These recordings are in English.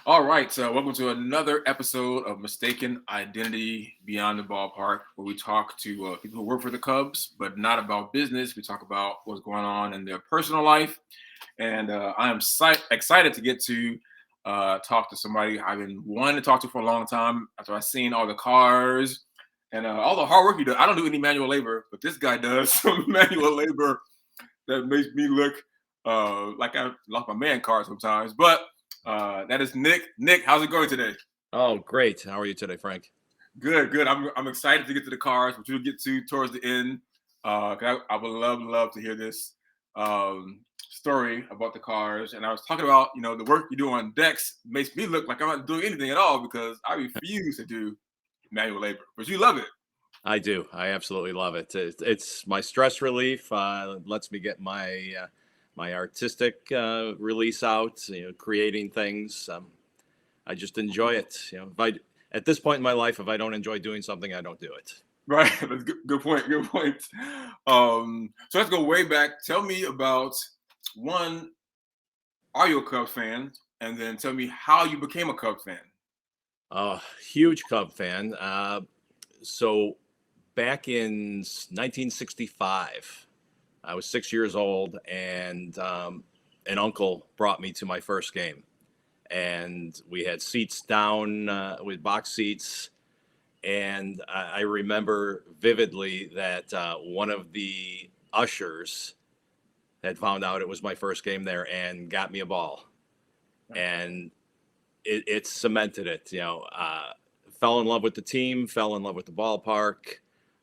All right, so welcome to another episode of Mistaken Identity Beyond the Ballpark, where we talk to people who work for the Cubs, but not about business. We talk about what's going on in their personal life, and I am excited to get to talk to somebody I've been wanting to talk to for a long time. After I've seen all the cars and all the hard work you do, I don't do any manual labor, but this guy does some manual labor that makes me look like I lost my man card sometimes. But that is Nick. Nick, how's it going today? Oh, great. How are you today, Frank? Good, good. I'm excited to get to the cars, which we'll get to towards the end. 'Cause I would love to hear this story about the cars. And I was talking about the work you do on decks makes me look like I'm not doing anything at all because I refuse to do manual labor, but you love it. I do. I absolutely love it. It's my stress relief. Lets me get my artistic release out. Creating things. I just enjoy it. If I at this point in my life, if I don't enjoy doing something, I don't do it. Right. That's good, good point. Good point. So let's go way back. Tell me about one, are you a Cubs fan? And then tell me how you became a Cubs fan. Huge Cub fan. So back in 1965, I was 6 years old, and an uncle brought me to my first game. And we had seats down with box seats. And I remember vividly that one of the ushers had found out it was my first game there and got me a ball. And it cemented it, fell in love with the team, fell in love with the ballpark.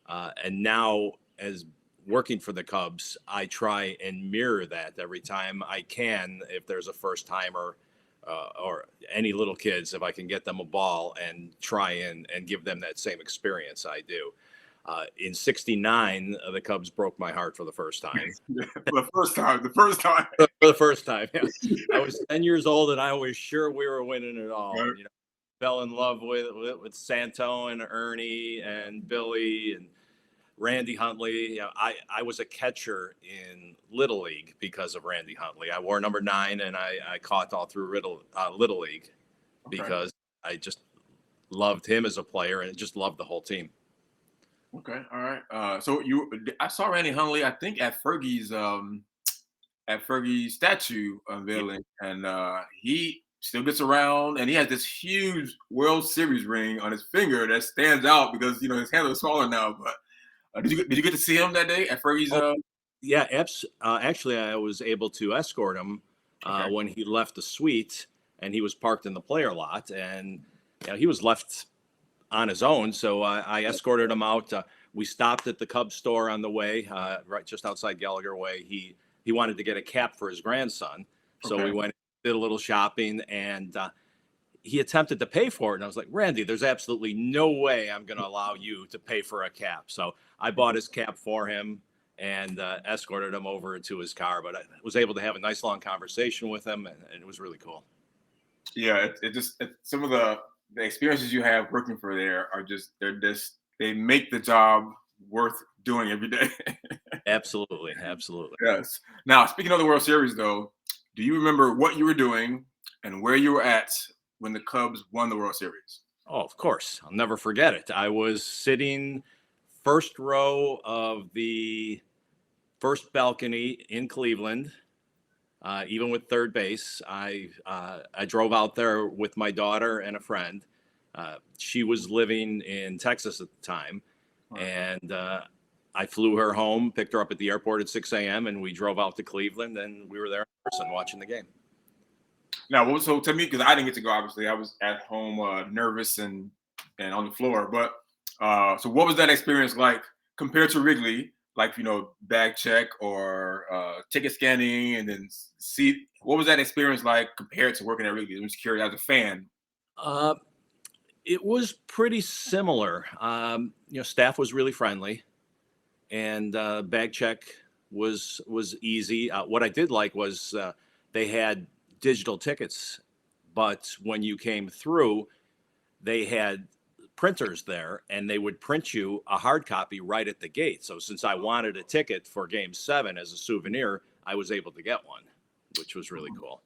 And now, as working for the Cubs, I try and mirror that every time I can. If there's a first timer or any little kids, if I can get them a ball and try and give them that same experience, I do. In '69, the Cubs broke my heart for the first time. The first time. For the first time, yeah. I was 10 years old, and I was sure we were winning it all. Right. And fell in love with Santo and Ernie and Billy and Randy Huntley. I was a catcher in Little League because of Randy Huntley. I wore number 9, and I caught all through Little League Okay. because I just loved him as a player and just loved the whole team. Okay. All right. I saw Randy Hundley, I think at Fergie's statue Yeah. unveiling, and he still gets around, and he has this huge World Series ring on his finger that stands out because his hands are smaller now. But did you get to see him that day at Fergie's? Oh, yeah. Actually, I was able to escort him Okay. when he left the suite, and he was parked in the player lot, and he was left on his own. So I escorted him out. We stopped at the Cubs store on the way, right just outside Gallagher Way. He wanted to get a cap for his grandson, so we Okay. went, did a little shopping, and he attempted to pay for it. And I was like, Randy, there's absolutely no way I'm going to allow you to pay for a cap. So I bought his cap for him and escorted him over to his car. But I was able to have a nice long conversation with him, and it was really cool. Yeah. Some of the experiences you have working for there are just they make the job worth doing every day. Absolutely, absolutely. Yes. Now, speaking of the World Series, though, do you remember what you were doing and where you were at when the Cubs won the World Series? Oh, of course. I'll never forget it. I was sitting first row of the first balcony in Cleveland, even with third base. I drove out there with my daughter and a friend. She was living in Texas at the time, Right. and I flew her home, picked her up at the airport at 6 a.m., and we drove out to Cleveland, and we were there in person watching the game. Now, so to me, because I didn't get to go, obviously, I was at home, nervous and on the floor. But so, what was that experience like compared to Wrigley? Like bag check or ticket scanning, and then see what was that experience like compared to working at Wrigley? I'm just curious as a fan. Uh, it was pretty similar. Staff was really friendly, and bag check was easy. What I did like was they had digital tickets, but when you came through, they had printers there, and they would print you a hard copy right at the gate. So since I wanted a ticket for Game 7 as a souvenir, I was able to get one, which was really cool.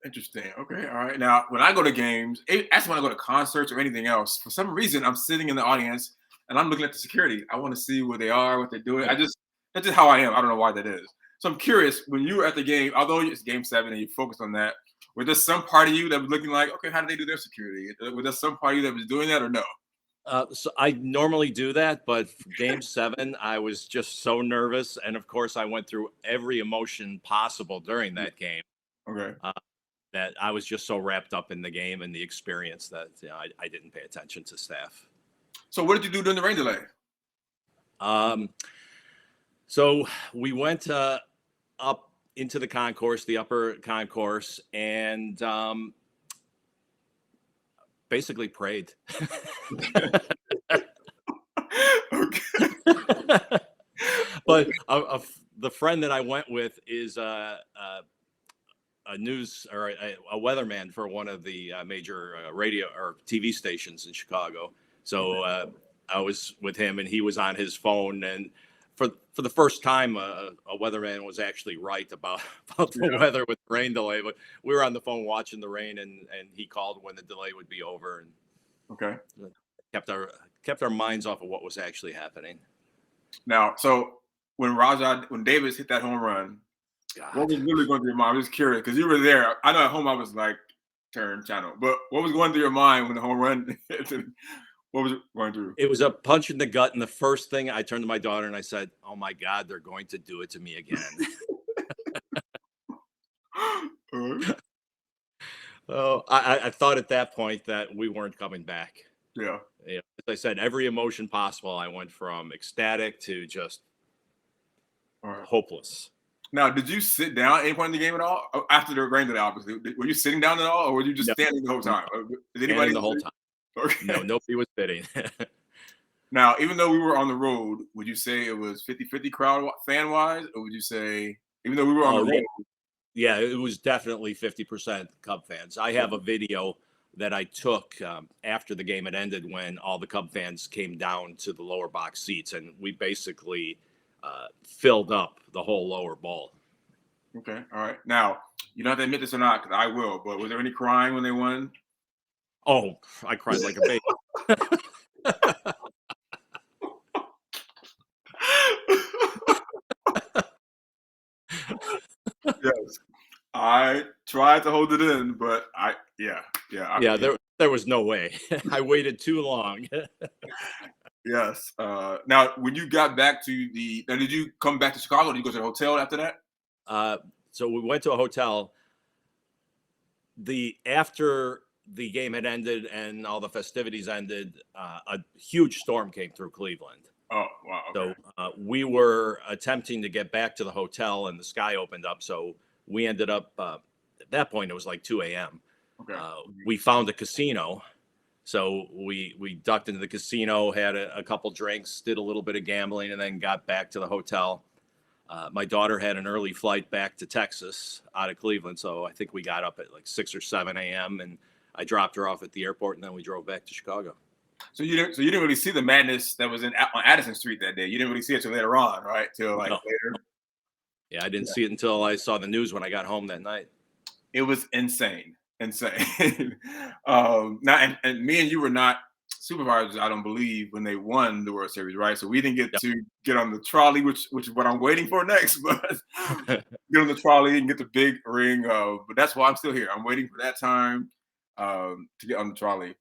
Interesting. Okay. All right. Now, when I go to games, actually when I go to concerts or anything else, for some reason I'm sitting in the audience and I'm looking at the security. I want to see where they are, what they're doing. That's just how I am. I don't know why that is. So I'm curious, when you were at the game, although it's game 7 and you focused on that, was there some part of you that was looking like, okay, how do they do their security? Was there some part of you that was doing that or no? So I normally do that, but for game 7, I was just so nervous, and of course, I went through every emotion possible during that game. Okay. Uh, that I was just so wrapped up in the game and the experience that I didn't pay attention to staff. So what did you do during the rain delay? Um, so we went up into the concourse, the upper concourse, and basically prayed. Okay. But the friend that I went with is a news or a weatherman for one of the major radio or TV stations in Chicago. So I was with him, and he was on his phone. And for the first time, a weatherman was actually right about the Yeah. weather with rain delay. But we were on the phone watching the rain, and he called when the delay would be over, and Okay. kept our minds off of what was actually happening. Now, so when Davis hit that home run, what God. was really going through your mind? I'm just curious because you were there. I know at home I was like, turn channel, but what was going through your mind when the home run hit? What was it going through? It was a punch in the gut, and the first thing I turned to my daughter and I said, "Oh my God, they're going to do it to me again." Uh, Oh, I thought at that point that we weren't coming back. yeah. You know, as I said, every emotion possible. I went from ecstatic to just All right. hopeless. Now, did you sit down at any point in the game at all? After the rain delay, obviously. Were you sitting down at all, or were you just No, standing the whole no, time? Did anybody? standing the whole time. No, Okay. nobody was sitting. Now, even though we were on the road, would you say it was 50-50 crowd fan wise, or would you say even though we were on the Oh yeah, road? yeah. It was definitely 50% Cub fans. I have a video that I took after the game had ended when all the Cub fans came down to the lower box seats, and we basically filled up the whole lower bowl. Okay. All right. Now, you don't have to admit this or not, because I will. But was there any crying when they won? Oh, I cried like a baby. Yes. I tried to hold it in, but yeah, Yeah, there was no way. I waited too long. yes. Now, when you got back to now, did you come back to Chicago? Did you go to the hotel after that? Uh, so we went to a hotel. The After the game had ended and all the festivities ended, a huge storm came through Cleveland. Oh, wow. Okay. So we were attempting to get back to the hotel, and the sky opened up. So we ended up at that point it was like 2 a.m. Okay. We found a casino, so we ducked into the casino, had a couple drinks, did a little bit of gambling, and then got back to the hotel. My daughter had an early flight back to Texas out of Cleveland, so I think we got up at like 6 or 7 a.m. and I dropped her off at the airport, and then we drove back to Chicago. So you didn't really see the madness that was on Addison Street that day. You didn't really see it till later on, right? Till like No, later. yeah, I didn't see it until I saw the news when I got home that night. It was insane. Now, and me and you were not supervisors, I don't believe, when they won the World Series, right? So we didn't get to get on the trolley, which is what I'm waiting for next. But Yep. get on the trolley and get the big ring. But that's why I'm still here. I'm waiting for that time to get on the trolley.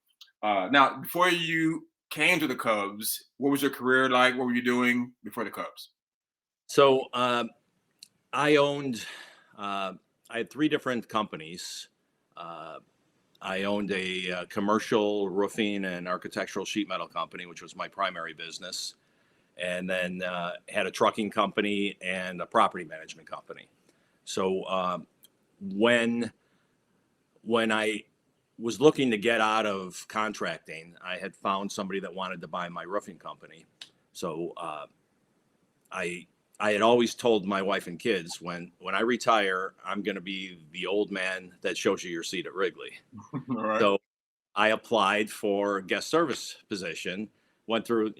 Now, before you came to the Cubs, what was your career like? What were you doing before the Cubs? So I owned, I had three different companies. Uh, I owned a, commercial roofing and architectural sheet metal company, which was my primary business, and then had a trucking company and a property management company. So when I was looking to get out of contracting, I had found somebody that wanted to buy my roofing company. So I I had always told my wife and kids when I retire, I'm going to be the old man that shows you your seat at Wrigley. All right. So I applied for a guest service position. Went through,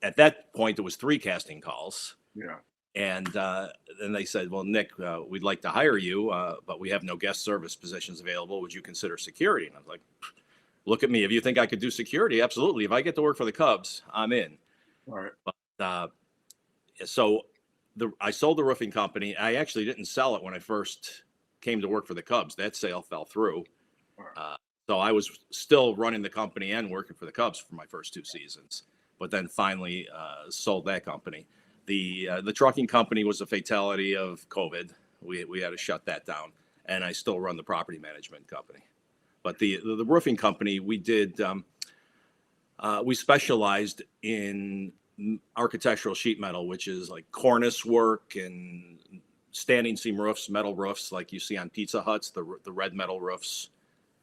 at that point it was three casting calls. Yeah. And then they said, well, Nick, we'd like to hire you, but we have no guest service positions available. Would you consider security? And I was like, look at me. If you think I could do security, absolutely. If I get to work for the Cubs, I'm in. All right. But so I sold the roofing company. I actually didn't sell it when I first came to work for the Cubs. That sale fell through. All right. So I was still running the company and working for the Cubs for my first 2 seasons, but then finally sold that company. The trucking company was a fatality of COVID. We had to shut that down, and I still run the property management company. But the roofing company, we specialized in architectural sheet metal, which is like cornice work and standing seam roofs, metal roofs like you see on Pizza Huts, the red metal roofs.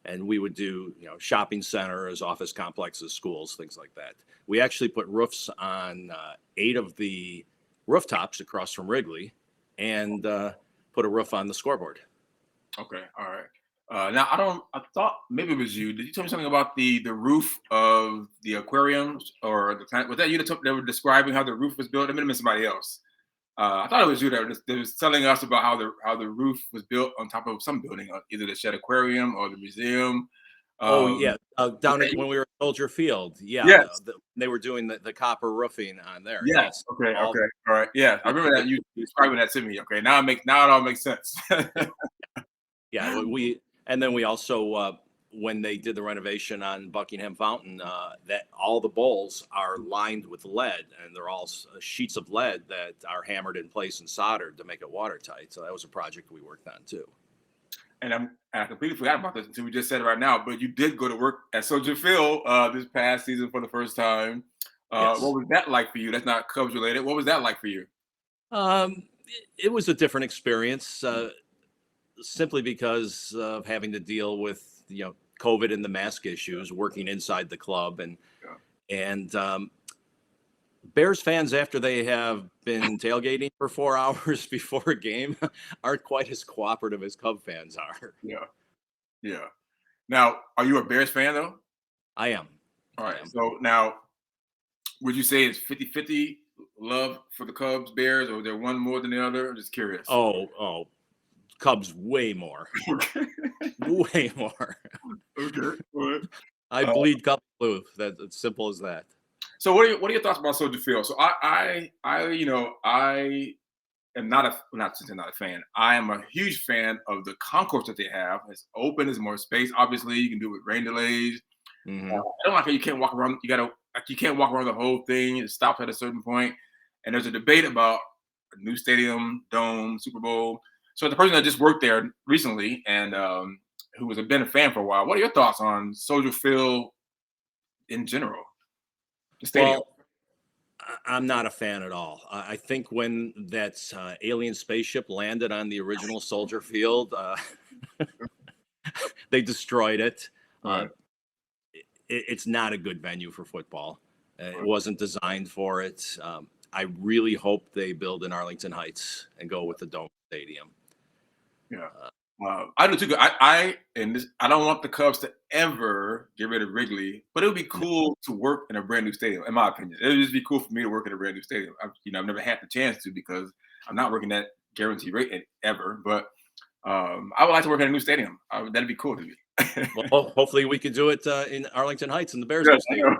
And we would do, shopping centers, office complexes, schools, things like that. We actually put roofs on 8 of the rooftops across from Wrigley, and put a roof on the scoreboard. Okay. All right. Now I thought maybe it was you. Did you tell me something about the roof of the aquariums or the planet? Was that you that were describing how the roof was built? I mean, it was somebody else. I thought it was you that was telling us about how the roof was built on top of some building, either the Shed Aquarium or the museum. Oh Um, yeah, down at when we were at Soldier Field, yeah, yes, they were doing the copper roofing on there. yes. Yes, Okay, all okay, all right. Yeah, I remember that you describing that to me. Okay, now it all makes sense. yeah. And then we also when they did the renovation on Buckingham Fountain, that all the bowls are lined with lead, and they're all sheets of lead that are hammered in place and soldered to make it watertight. So that was a project we worked on too. And I completely forgot about this until we just said it right now. But you did go to work at Soldier Field this past season for the first time. What Yes. was that like for you? That's not Cubs related. What was that like for you? It was a different experience, simply because of having to deal with COVID and the mask issues, working inside the club, and Bears fans, after they have been tailgating for 4 hours before a game, aren't quite as cooperative as Cub fans are. Yeah, yeah. Now, are you a Bears fan though? I am. All I right. am. So now, would you say it's 50-50 love for the Cubs, Bears, or is there one more than the other? I'm just curious. Oh, Cubs way more, Okay. way more. Okay. All right. I Uh, bleed Cub blue. That's as simple as that. so what are your thoughts about Soldier Field? So I am not not since I'm not a fan. I am a huge fan of the concourse that they have. It's open, there's more space. Obviously, you can do it with rain delays. Hmm. I don't like how you can't walk around. You can't walk around the whole thing. It stops at a certain point. And there's a debate about a new stadium, dome, Super Bowl. So the person that just worked there recently and who was been a fan for a while, what are your thoughts on Soldier Field in general, the stadium? Well, I'm not a fan at all. I think when that alien spaceship landed on the original Soldier Field, they destroyed it. Uh, Right, it's not a good venue for football. It right. wasn't designed for it. I really hope they build in Arlington Heights and go with the Dome Stadium. Yeah. Uh, I do too. I don't want the Cubs to ever get rid of Wrigley, but it would be no. cool to work in a brand new stadium, in my opinion. It would just be cool for me to work in a brand new stadium. I've never had the chance to because I'm not working that guaranteed rate ever. But I would like to work in a new stadium. That'd be cool to me. Well, hopefully we could do it in Arlington Heights in the Bears' Yeah, new stadium.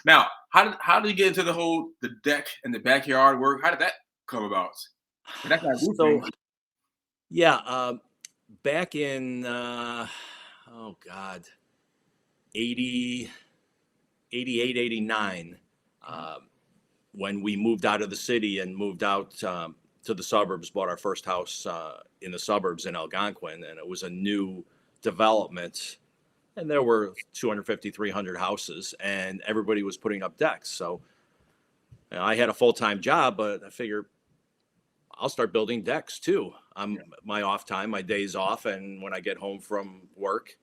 now, how did you get into the deck and the backyard work? How did that come about? That's not roofing. So yeah, back in oh God, 80, 88, 89, when we moved out of the city and moved out to the suburbs, bought our first house in the suburbs in Algonquin, and it was a new development. And there were 250, 300 houses, and everybody was putting up decks. So I had a full time job, but I figured I'll start building decks too. I'm my off time, my days off, and when I get home from work.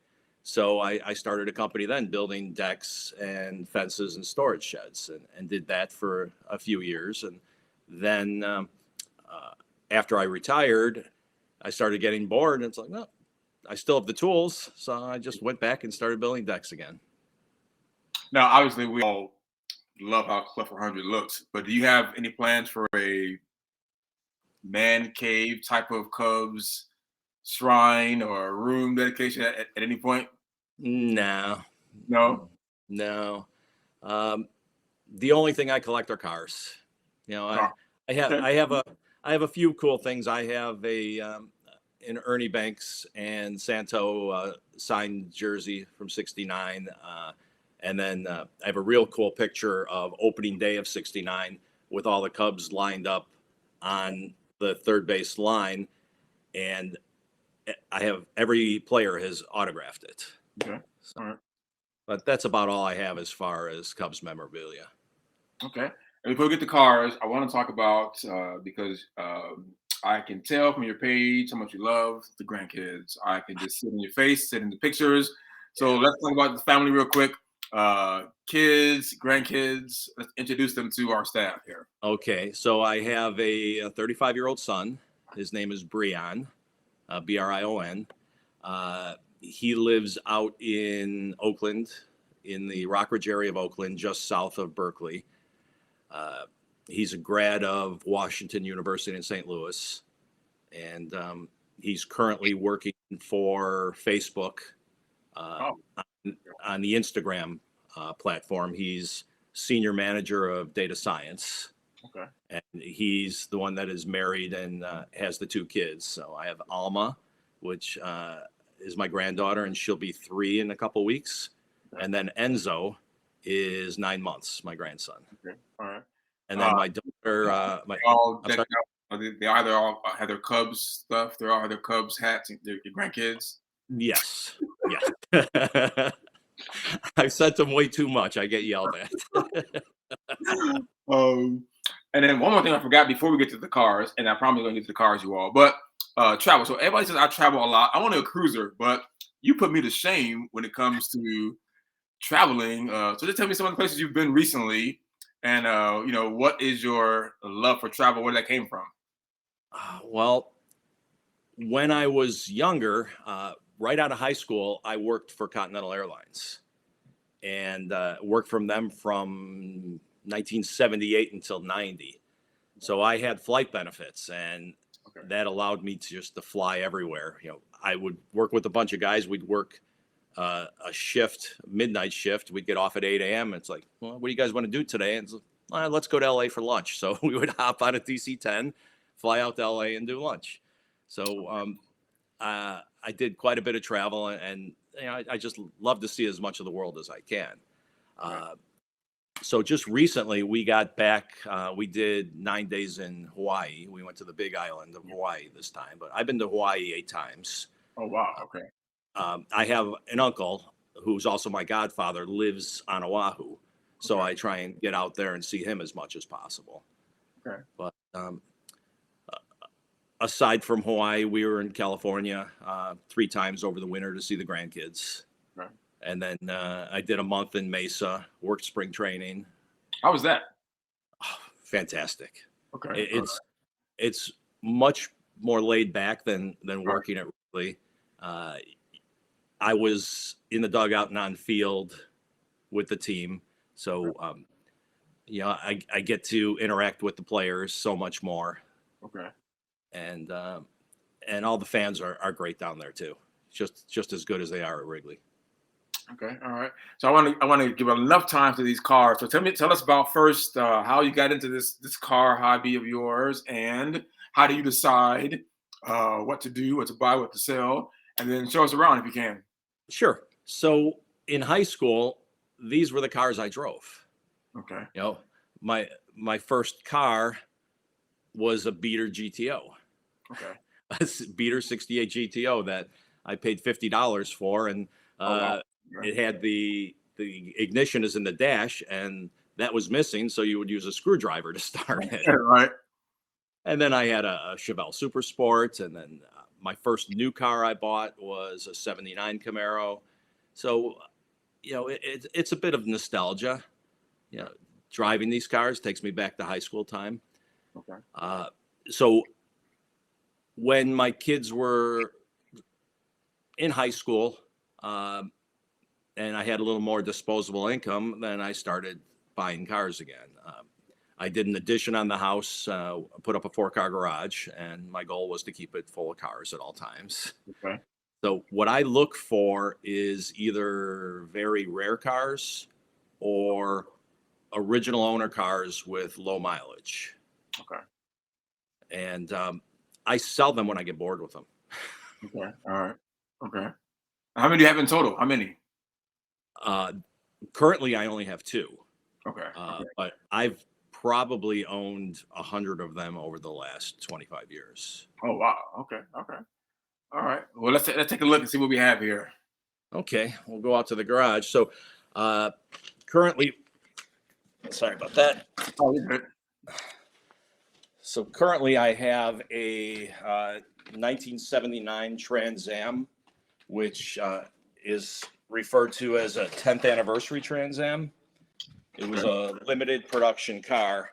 So I started a company then building decks and fences and storage sheds, and did that for a few years. And then after I retired, I started getting bored, and it's like, no, I still have the tools, so I just went back and started building decks again. Now, obviously, we all love how Club 400 looks. But do you have any plans for a man cave type of Cubs shrine or a room dedication at any point? No, No. no. Um, the only thing I collect are cars. You know, Oh, I have okay. I have a few cool things. I have an Ernie Banks and Santo signed jersey from '69, and then I have a real cool picture of opening day of '69 with all the Cubs lined up on the third base line, and I have every player has autographed it. Okay. So, All right. but that's about all I have as far as Cubs memorabilia. Okay. And before we get to cars, I want to talk about because I can tell from your page how much you love the grandkids. I can just see it in your face, sit in the pictures. So Yeah. let's talk about the family real quick. Kids, grandkids. Let's introduce them to our staff here. Okay, so I have a 35-year-old son. His name is Brion, Brion. He lives out in Oakland, in the Rockridge area of Oakland, just south of Berkeley. Uh, he's a grad of Washington University in St. Louis, and he's currently working for Facebook uh, Oh, on the Instagram platform. He's senior manager of data science, okay. and he's the one that is married and has the two kids. So I have Alma, which is my granddaughter, and she'll be 3 in a couple weeks. Okay. And then Enzo is 9 months, my grandson. Okay. All right. And then Uh, my daughter, they all I'm decked sorry. out. They either all have their Cubs stuff. They all have their Cubs hats. Your grandkids. Yes, yes. I've said them way too much. I get yelled at. Um, and then one more thing I forgot before we get to the cars, and I promise we're gonna get to the cars, you all. But travel. So everybody says I travel a lot. I'm only a cruiser, but you put me to shame when it comes to traveling. So just tell me some of the places you've been recently, and what is your love for travel? Where that came from? Well, when I was younger, right out of high school, I worked for Continental Airlines and worked from them from 1978 until 90. So I had flight benefits, and Okay. that allowed me to just to fly everywhere. You know, I would work with a bunch of guys. We'd work a shift, midnight shift. We'd get off at 8 a.m. It's like, well, what do you guys want to do today? And it's like, let's go to LA for lunch. So we would hop on a DC-10, fly out to LA and do lunch. So I did quite a bit of travel, and I just love to see as much of the world as I can. Okay. So just recently we got back. We did 9 days in Hawaii. We went to the Big Island of Hawaii this time, but I've been to Hawaii 8 times. Oh wow. Okay. I have an uncle who's also my godfather, lives on Oahu, so Okay. I try and get out there and see him as much as possible. Okay. But aside from Hawaii, we were in California 3 times over the winter to see the grandkids. Okay. And then I did a month in Mesa, worked spring training. How was that? Oh, fantastic. Okay. It, All it's much more laid back than right. working at Wrigley. Uh, I was in the dugout and on field with the team, so I get to interact with the players so much more, Okay. and all the fans are great down there too, just as good as they are at Wrigley. Okay, all right. So I want to give enough time to these cars. So tell us about first how you got into this car hobby of yours, and how do you decide what to do, what to buy, what to sell, and then show us around if you can. Sure. So in high school, these were the cars I drove. Okay. You know, my first car was a Beater GTO, Okay. a Beater '68 GTO that I paid $50 for, and Oh wow. it had the ignition is in the dash, and that was missing, so you would use a screwdriver to start it. Yeah, right. And then I had a Chevelle Super Sport, and then my first new car I bought was a '79 Camaro. So it's a bit of nostalgia. You know, driving these cars takes me back to high school time. Okay. So when my kids were in high school, and I had a little more disposable income, then I started buying cars again. I did an addition on the house, put up a 4-car garage, and my goal was to keep it full of cars at all times. Okay. So what I look for is either very rare cars or original owner cars with low mileage. Okay. And I sell them when I get bored with them. Okay. All right. Okay. How many do you have in total? How many? Uh, Currently, I only have 2, Okay. Okay. but I've probably owned 100 of them over the last 25 years. Oh wow. Okay. Okay. All right. Well, let's take a look and see what we have here. Okay, we'll go out to the garage. So uh, currently, sorry about that. Oh, you're good. So currently, I have a 1979 Trans Am, which is referred to as a 10th anniversary Trans Am. It was a limited production car,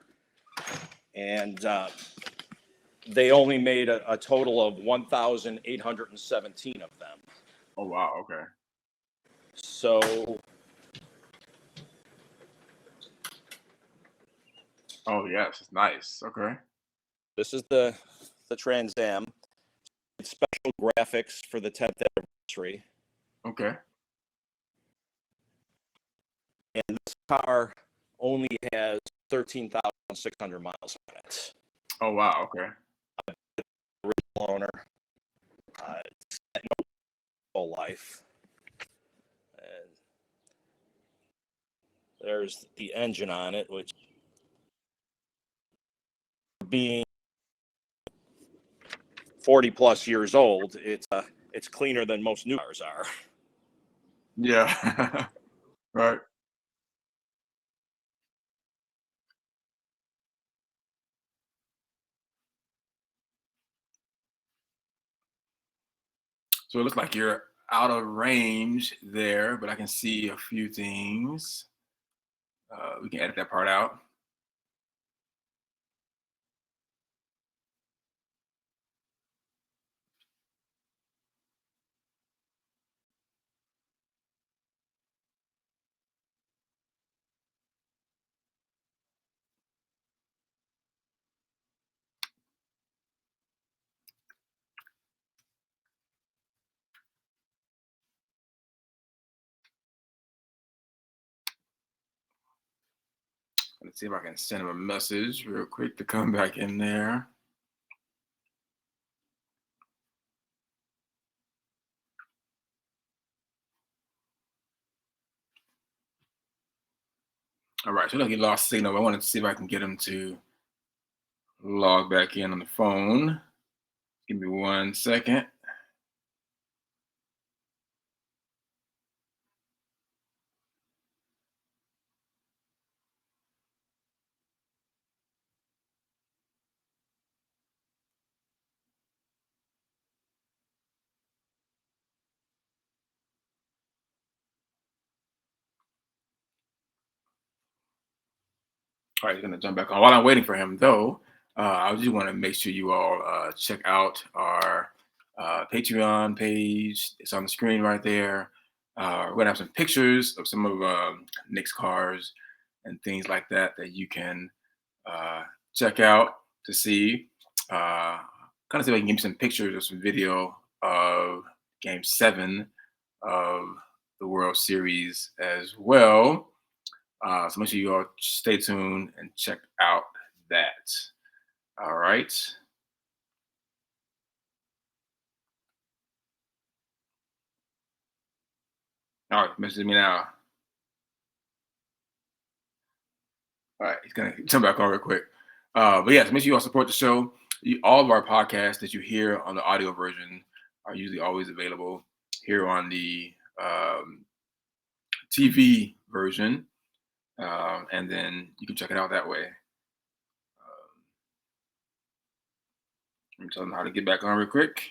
and they only made a total of 1,817 of them. Oh wow. Okay. So Oh yes, it's nice. Okay. this is the Trans Am. It's special graphics for the 10th anniversary. Okay. And this car only has 13,600 miles on it. Oh wow. Okay. Original owner. It's had no whole life. And there's the engine on it, which being 40 plus years old, it's cleaner than most new cars are. Yeah. Right. So it looks like you're out of range there, but I can see a few things. We can edit that part out. Let's see if I can send him a message real quick to come back in there. All right, so look, he lost signal. I wanted to see if I can get him to log back in on the phone. Give me 1 second. All right, he's gonna jump back on. While I'm waiting for him, though, I just want to make sure you all check out our Patreon page. It's on the screen right there. We're gonna have some pictures of some of Nick's cars and things like that that you can check out to see. Kind of see if I can give you some pictures or some video of Game 7 of the World Series as well. So make sure you all stay tuned and check out that. All right. All right, message me now. All right, he's gonna jump back on real quick. But yeah, so make sure you all support the show. All of our podcasts that you hear on the audio version are usually always available here on the TV version, and then you can check it out that way. Let me tell them how to get back on real quick.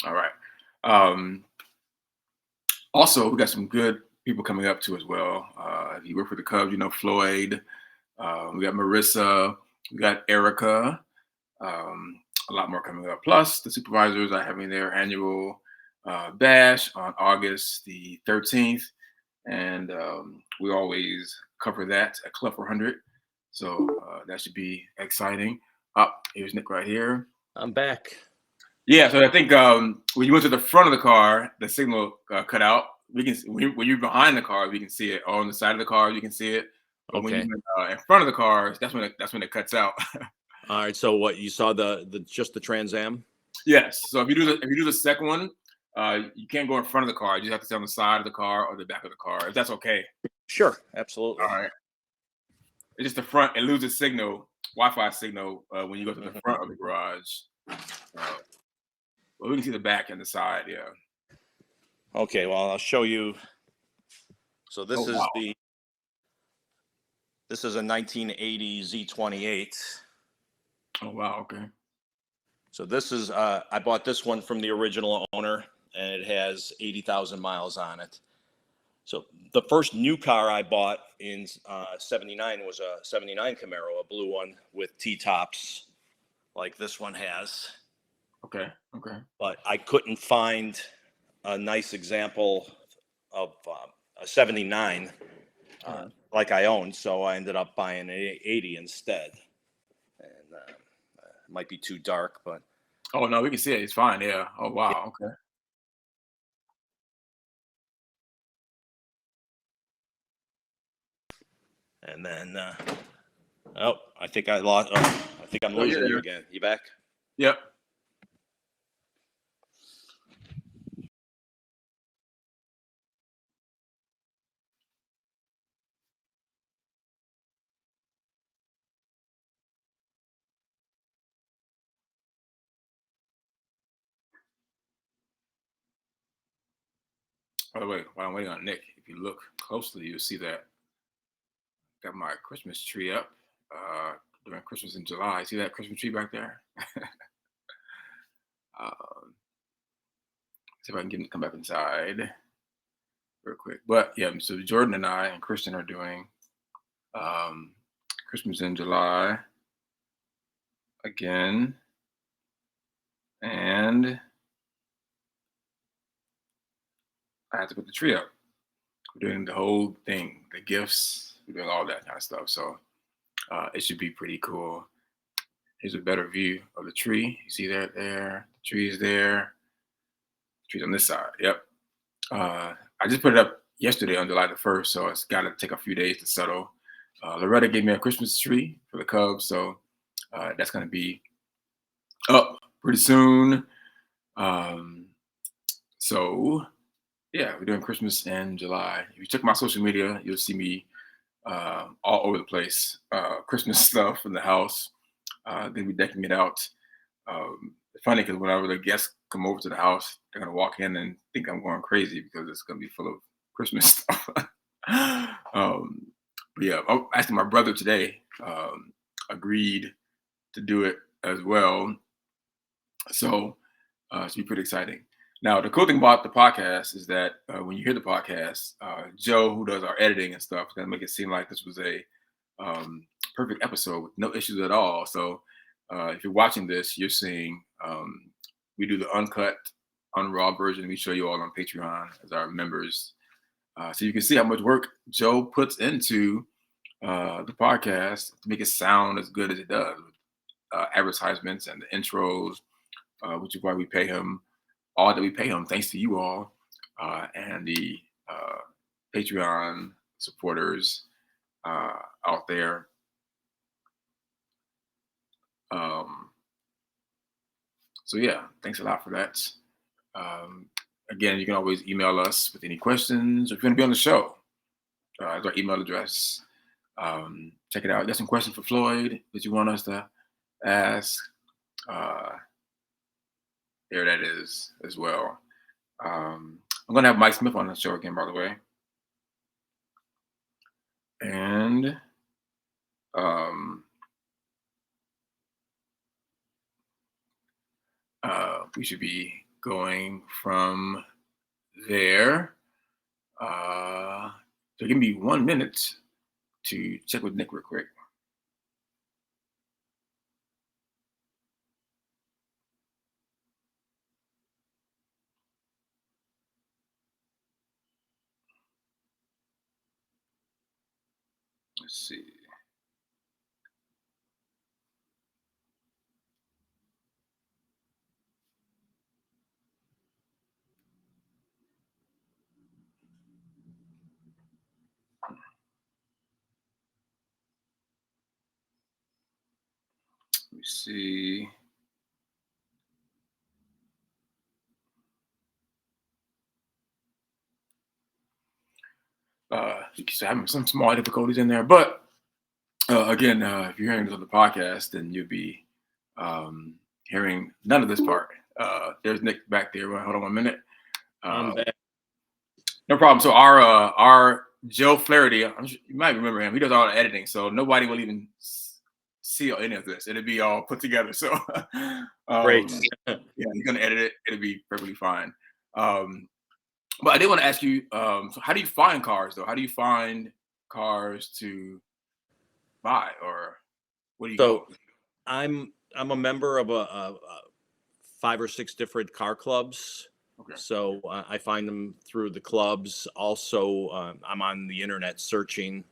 All right. Um, Also, we got some good people coming up too as well. If you work for the Cubs, you know Floyd. We got Marissa. We got Erica. a lot more coming up. Plus, the supervisors are having their annual bash on August the 13th, and we always cover that at Club 400. So that should be exciting. Here's Nick right here. I'm back. Yeah, so I think when you went to the front of the car, the signal cut out. We can when you're behind the car, we can see it. Or on the side of the car, you can see it. But when Okay. you're in front of the cars, that's when it cuts out. All right. So what you saw the just the Trans Am? Yes. So if you do the second one, you can't go in front of the car. You just have to stay on the side of the car or the back of the car. If that's okay. Sure, absolutely. All right. It's just the front. It loses signal, Wi-Fi signal, when you go to the front of the garage. But we can see the back and the side. Yeah. Okay. Well, I'll show you. So Oh wow. this is a 1980 Z28. Oh wow. Okay. So this is I bought this one from the original owner, and it has 80,000 miles on it. So the first new car I bought in '79 was a '79 Camaro, a blue one with T-tops like this one has. Okay. Okay. But I couldn't find a nice example of a '79 All like I owned, so I ended up buying an '80 instead. And it might be too dark, but Oh no, we can see it. It's fine. Yeah. Oh yeah. wow. Okay. And then oh, I think I lost. Oh, I think I'm Oh, you're losing you there. again. You back? Yep. By the way, while I'm waiting on Nick, if you look closely, you'll see that I got my Christmas tree up during Christmas in July. See that Christmas tree back there? um, See if I can get him to come back inside real quick. But yeah, so Jordan and I and Christian are doing um, Christmas in July again, and I have to put the tree up. We're doing the whole thing, the gifts, we're doing all that kind of stuff. So it should be pretty cool. Here's a better view of the tree. You see that there? The tree is there. The tree's on this side. Yep. I just put it up yesterday on July the 1st, so it's got to take a few days to settle. Loretta gave me a Christmas tree for the Cubs, so that's going to be up pretty soon. Um, so yeah, we're doing Christmas in July. If you check my social media, you'll see me all over the place. Christmas stuff in the house. Then we decking it out. It's funny because whenever the guests come over to the house, they're gonna walk in and think I'm going crazy because it's gonna be full of Christmas stuff. But yeah, actually, my brother today agreed to do it as well, so it should be pretty exciting. Now, the cool thing about the podcast is that when you hear the podcast, Joe, who does our editing and stuff, is gonna make it seem like this was a perfect episode with no issues at all. So if you're watching this, you're seeing we do the uncut, unraw version. We show you all on Patreon as our members, so you can see how much work Joe puts into the podcast to make it sound as good as it does. Advertisements and the intros, which is why we pay him all that we pay him, thanks to you all and the Patreon supporters out there. Um, so yeah, thanks a lot for that. Again, you can always email us with any questions, or if you want to be on the show, our email address. Check it out. Got some questions for Floyd that you want us to ask. There that is as well. I'm gonna have Mike Smith on the show again, by the way, and we should be going from there. So give me 1 minute to check with Nick real quick. Let's see. Let me see. So having some small difficulties in there, but again, if you're hearing this on the podcast, then you'll be hearing none of this part. There's Nick back there. Hold on 1 minute. I'm back. No problem. So our Joe Flaherty, you might remember him. He does all the editing, so nobody will even see any of this. It'll be all put together. So Great. yeah, he's gonna edit it. It'll be perfectly fine. But I did want to ask you, so how do you find cars though? How do you find cars to buy, or what do you go? So I'm a member of a 5 or 6 different car clubs. Okay. So I find them through the clubs. Also, I'm on the internet searching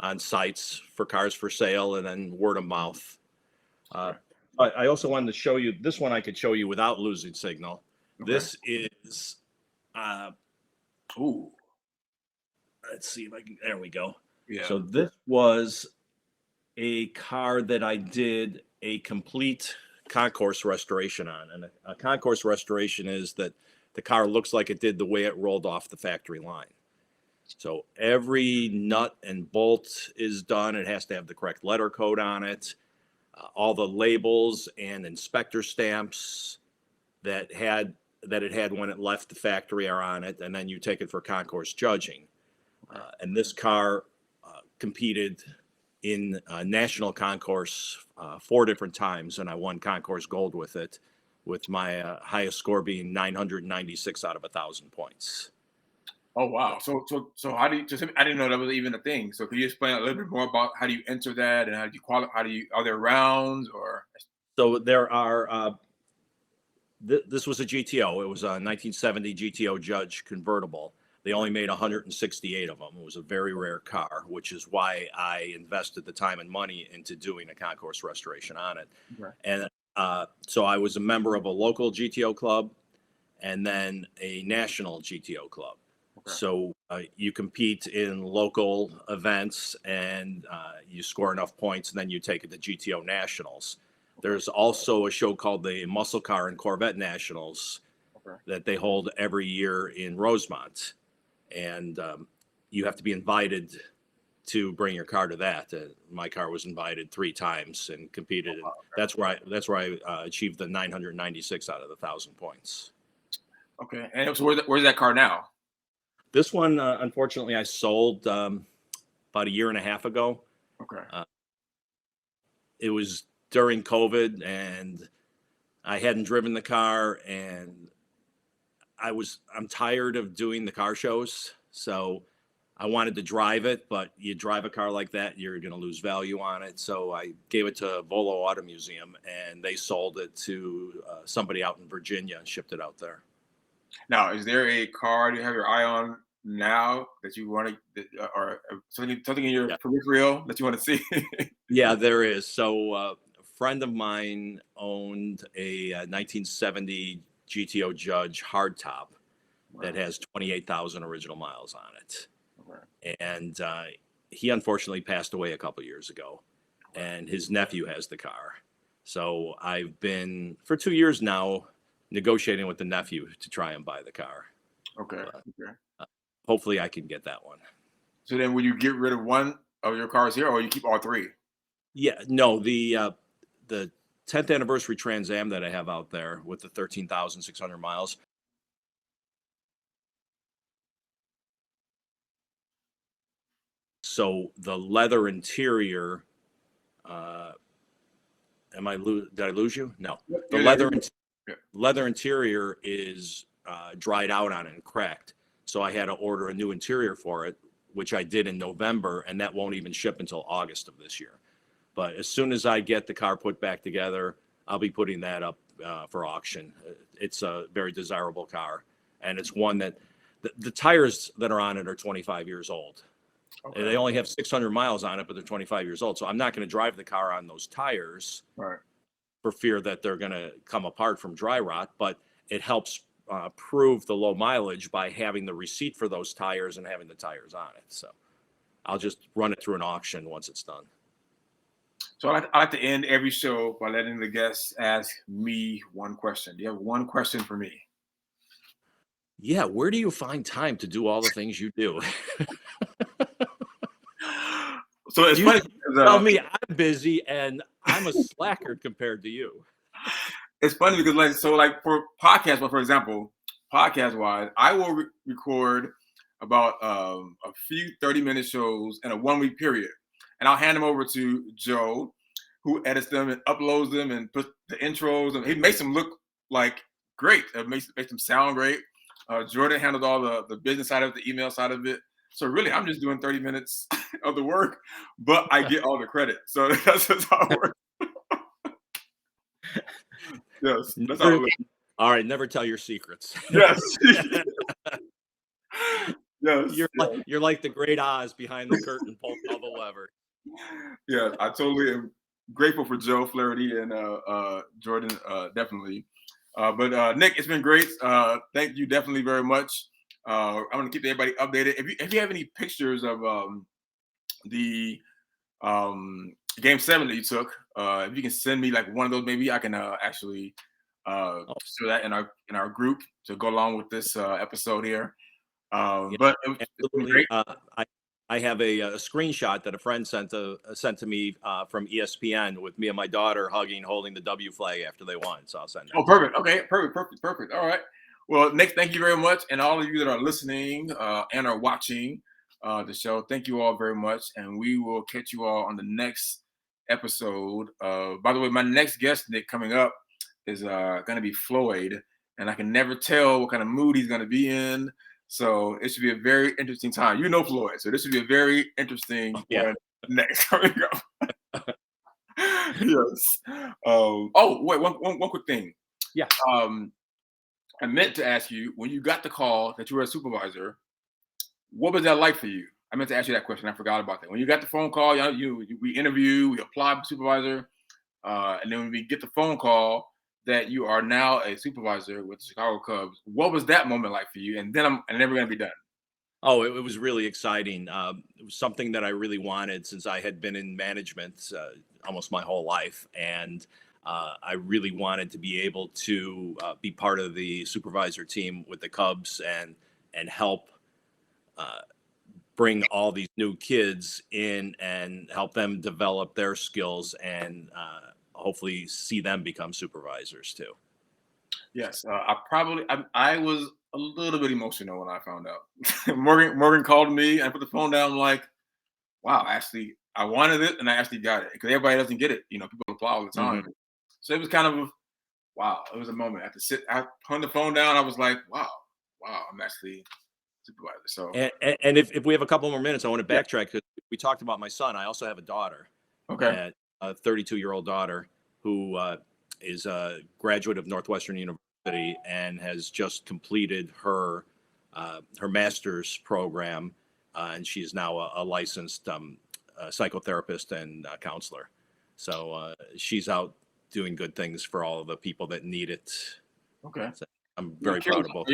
on sites for cars for sale, and then word of mouth. Okay. I also wanted to show you this one. I could show you without losing signal. Okay. This is. Ooh. Let's see if I can. There we go. Yeah. So this was a car that I did a complete concourse restoration on. And a concourse restoration is that the car looks like it did the way it rolled off the factory line. So every nut and bolt is done. It has to have the correct letter code on it. All the labels and inspector stamps that it had when it left the factory are on it. And then you take it for concourse judging. And this car competed in national concourse 4 different times, and I won concourse gold with it, with my highest score being 996 out of 1,000 points. Oh wow. So how do you? Just, I didn't know that was even a thing. So could you explain a little bit more about how do you enter that, and how do you qualify? How do you? Are there rounds or? So there are. This was a GTO. It was a 1970 GTO Judge convertible. They only made 168 of them. It was a very rare car, which is why I invested the time and money into doing a concourse restoration on it. Okay. And so I was a member of a local GTO club and then a national GTO club. Okay. So you compete in local events and you score enough points, and then you take it to GTO Nationals. There's also a show called the Muscle Car and Corvette Nationals that they hold every year in Rosemont. And you have to be invited to bring your car to that. My car was invited 3 times and competed. Oh, wow. That's where I achieved the 996 out of the 1,000 points. Okay. And so where's that car now? This one, unfortunately, I sold about a year and a half ago. Okay. It was during COVID, and I hadn't driven the car, and I'm tired of doing the car shows, so I wanted to drive it, but you drive a car like that, you're going to lose value on it. So I gave it to Volo Auto Museum, and they sold it to somebody out in Virginia and shipped it out there. Now, is there a car you have your eye on now that you want to, or something in your peripheral that you want to see? Yeah, there is. So a friend of mine owned a 1970 GTO Judge hardtop that has 28,000 original miles on it. Okay. And he unfortunately passed away a couple years ago, and his nephew has the car. So I've been, for 2 years now, negotiating with the nephew to try and buy the car. Okay. Okay. Hopefully I can get that one. So then will you get rid of one of your cars here, or you keep all 3? Yeah, no, the 10th anniversary Trans Am that I have out there with the 13,600 miles. So the leather interior, did I lose you? No. The leather interior is dried out on it and cracked. So I had to order a new interior for it, which I did in November, and that won't even ship until August of this year. But as soon as I get the car put back together, I'll be putting that up for auction. It's a very desirable car, and it's one that the tires that are on it are 25 years old. And they only have 600 miles on it, but they're 25 years old. So I'm not going to drive the car on those tires Right. for fear that they're going to come apart from dry rot. But it helps prove the low mileage by having the receipt for those tires and having the tires on it. So I'll just run it through an auction once it's done. So I like to end every show by letting the guests ask me one question. Do you have one question for me? Yeah, where do you find time to do all the things you do? So it's You funny tell because me I'm busy and I'm a slacker compared to you. like for podcast, but for example, podcast wise, I will record about a few 30-minute shows in a 1 week period, and I'll hand them over to Joe, who edits them and uploads them and puts the intros, and he makes them look like great. It makes them sound great. Jordan handled all the business side of it, the email side of it. So really, I'm just doing 30 minutes of the work, but I get all the credit. So that's just how it works. Yes, that's how it Never, works. all right, never tell your secrets. Yes. Yes. You're like the great Oz behind the curtain, pulling all the lever. Yeah, I totally am grateful for Joe Flaherty and Jordan, definitely. But Nick, it's been great. Thank you definitely very much. I'm gonna keep everybody updated. If you have any pictures of the game 7 that you took, if you can send me like one of those, maybe I can actually show that in our group to go along with this episode here. Yeah, But it's been absolutely. great. I have a screenshot that a friend sent to me from ESPN with me and my daughter holding the W flag after they won. So I'll send that. Oh, perfect. Okay, perfect. All right. Well, Nick, thank you very much, and all of you that are listening and are watching the show, thank you all very much, and we will catch you all on the next episode. By the way, my next guest, Nick, coming up is going to be Floyd, and I can never tell what kind of mood he's going to be in. So it should be a very interesting time. You know Floyd, so this should be a very interesting one next coming up. Yes. Oh, wait, one quick thing. Yeah. I meant to ask you, when you got the call that you were a supervisor, what was that like for you? I meant to ask you that question. I forgot about that. When you got the phone call, we interview, we apply for supervisor, and then when we get the phone call that you are now a supervisor with the Chicago Cubs, what was that moment like for you? And then I'm never gonna be done. Oh, it was really exciting. It was something that I really wanted since I had been in management almost my whole life, and I really wanted to be able to be part of the supervisor team with the Cubs and help bring all these new kids in and help them develop their skills and hopefully see them become supervisors too. Yes, I was a little bit emotional when I found out. Morgan called me and I put the phone down. I'm like, wow, actually, I wanted it and I actually got it because everybody doesn't get it. People apply all the time. Mhm. So it was kind of wow. It was a moment. I had to sit. I put the phone down. I was like, wow, I'm actually supervisor. So And if we have a couple more minutes, I want to yeah, backtrack because we talked about my son. I also have a daughter, okay, a 32-year-old daughter who is a graduate of Northwestern University and has just completed her master's program, and she is now a licensed psychotherapist and counselor. So she's out doing good things for all of the people that need it. okay. So I'm I'm very curious, proud of both.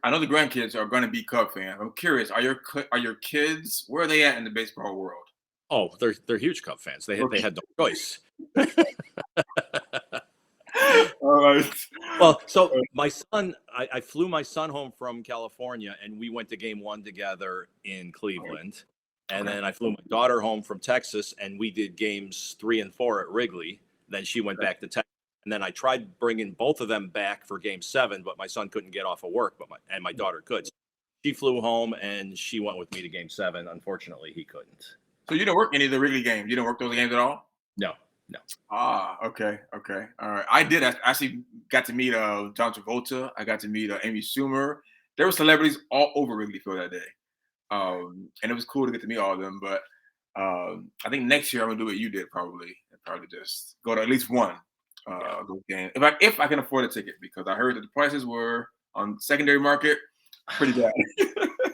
I know the grandkids are going to be Cub fans. I'm curious. Are your kids? Where are they at in the baseball world? Oh, they're huge Cub fans. They had no choice. All right. Well, so my son, I flew my son home from California, and we went to Game 1 together in Cleveland, and Okay. then I flew my daughter home from Texas, and we did games 3 and 4 at Wrigley. Then she went back to Texas, and then I tried bringing both of them back for Game 7, but my son couldn't get off of work, and my daughter could. So she flew home, and she went with me to Game 7. Unfortunately, he couldn't. So you didn't work any of the Wrigley games. You didn't work those games at all. No, no. Ah, okay, all right. I did actually got to meet John Travolta. I got to meet Amy Schumer. There were celebrities all over Wrigley Field that day, and it was cool to get to meet all of them. But I think next year I'm gonna do what you did, probably just go to at least one those games if I can afford a ticket because I heard that the prices were on secondary market pretty bad.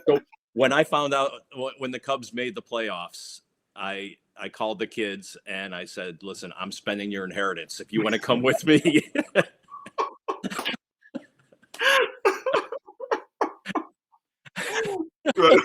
So When I found out when the Cubs made the playoffs, I called the kids and I said, "Listen, I'm spending your inheritance. If you want to come with me." Right.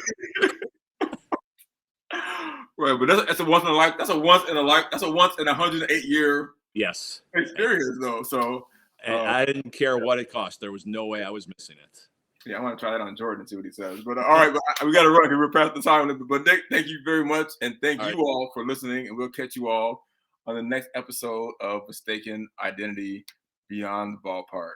Right, but that's a once in a life. That's a once in a life. That's a once in 108 year Yes. experience, though. So, And I didn't care what it cost. There was no way I was missing it. yeah, I want to try that on Jordan and see what he says. But all right, but we got to run because we're past the time. But thank you very much, and thank All you right. all for listening. And we'll catch you all on the next episode of Mistaken Identity Beyond the Ballpark.